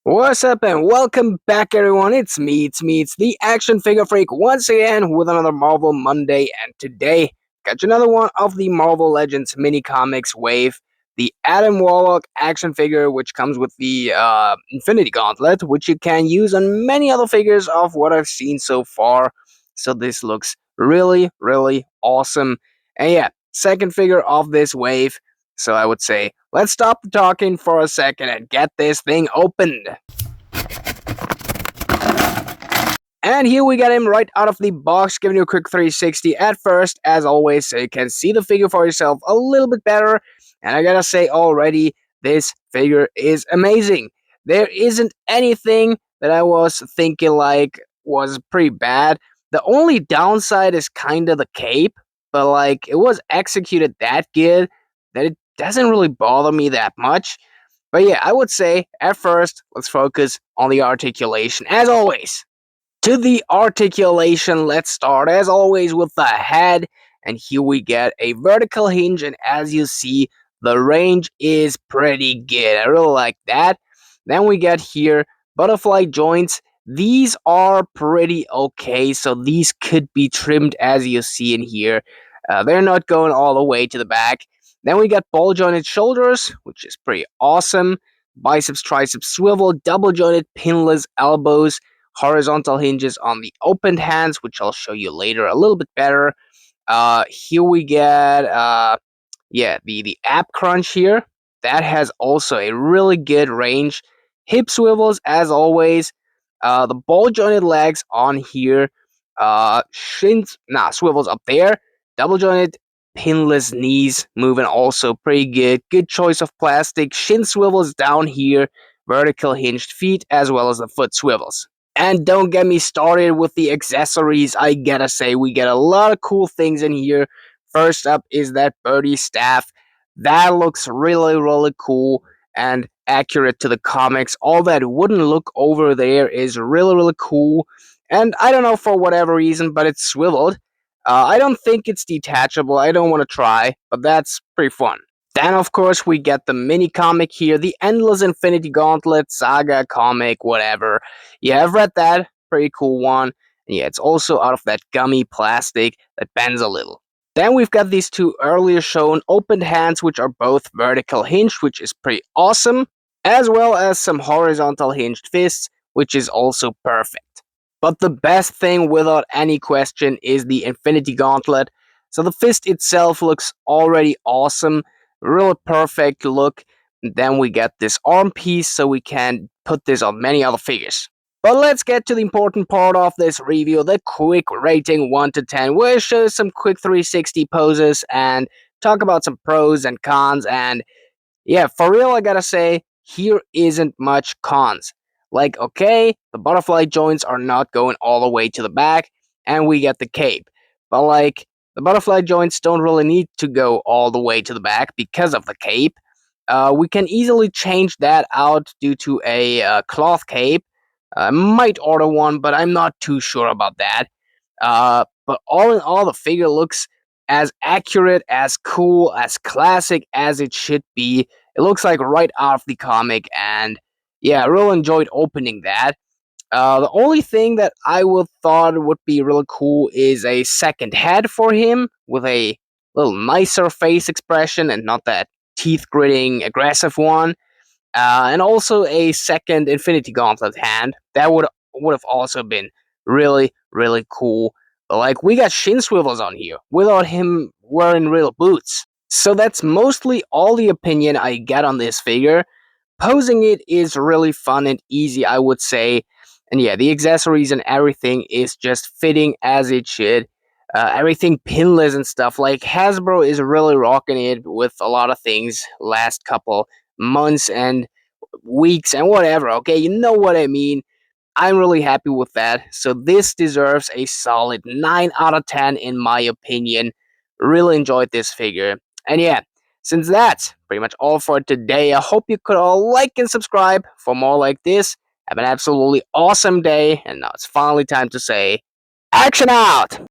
What's up and welcome back everyone, it's the Action Figure Freak once again with another Marvel Monday, and today got you another one of the Marvel Legends mini comics wave, the Adam Warlock action figure, which comes with the Infinity Gauntlet, which you can use on many other figures of what I've seen so far. So this looks really awesome. And yeah, second figure of this wave. So I would say, let's stop talking for a second and get this thing opened. And here we got him right out of the box, giving you a quick 360 at first, as always, so you can see the figure for yourself a little bit better. And I gotta say already, this figure is amazing. There isn't anything that I was thinking like was pretty bad. The only downside is kind of the cape, but like it was executed that good that it doesn't really bother me that much. But yeah, I would say at first, let's focus on the articulation, as always. To the articulation, let's start as always with the head, and here we get a vertical hinge, and as you see, the range is pretty good. I really like that. Then we get here butterfly joints. These are pretty okay, so these could be trimmed as you see in here. They're not going all the way to the back. Then we got ball jointed shoulders, which is pretty awesome. Biceps, triceps swivel, double jointed pinless elbows, horizontal hinges on the opened hands, which I'll show you later a little bit better. Here we get the ab crunch here. That has also a really good range. Hip swivels as always. The ball jointed legs on here. Swivels up there. Double jointed pinless knees moving also pretty good. Good choice of plastic. Shin swivels down here. Vertical hinged feet as well as the foot swivels. And don't get me started with the accessories. I gotta say, we get a lot of cool things in here. First up is that birdie staff. That looks really cool and accurate to the comics. All that wooden look over there is really cool. And I don't know for whatever reason, but it's swiveled. I don't think it's detachable. I don't want to try, but that's pretty fun. Then, of course, we get the mini comic here, the Endless Infinity Gauntlet Saga comic, whatever. Yeah, I've read that. Pretty cool one. And yeah, it's also out of that gummy plastic that bends a little. Then we've got these two earlier shown opened hands, which are both vertical hinged, which is pretty awesome, as well as some horizontal hinged fists, which is also perfect. But the best thing, without any question, is the Infinity Gauntlet. So the fist itself looks already awesome. Real perfect look. And then we get this arm piece, so we can put this on many other figures. But let's get to the important part of this review, the quick rating 1 to 10, where it shows some quick 360 poses and talk about some pros and cons. And yeah, for real, I gotta say, here isn't much cons. Like, okay, the butterfly joints are not going all the way to the back, and we get the cape. But like, the butterfly joints don't really need to go all the way to the back because of the cape. We can easily change that out due to a cloth cape. I might order one, but I'm not too sure about that. But all in all, the figure looks as accurate, as cool, as classic as it should be. It looks like right out of the comic, and yeah, I really enjoyed opening that. The only thing that I would thought would be really cool is a second head for him with a little nicer face expression and not that teeth gritting aggressive one. And also a second Infinity Gauntlet hand. That would have also been really cool. But like, we got shin swivels on here without him wearing real boots. So that's mostly all the opinion I get on this figure. Posing it is really fun and easy, I would say. And yeah, the accessories and everything is just fitting as it should. Everything pinless and stuff. Like, Hasbro is really rocking it with a lot of things last couple months and weeks and whatever. Okay, you know what I mean. I'm really happy with that. So this deserves a solid 9 out of 10 in my opinion. Really enjoyed this figure. And yeah, since that's pretty much all for today, I hope you could all like and subscribe for more like this. Have an absolutely awesome day. And now it's finally time to say, action out!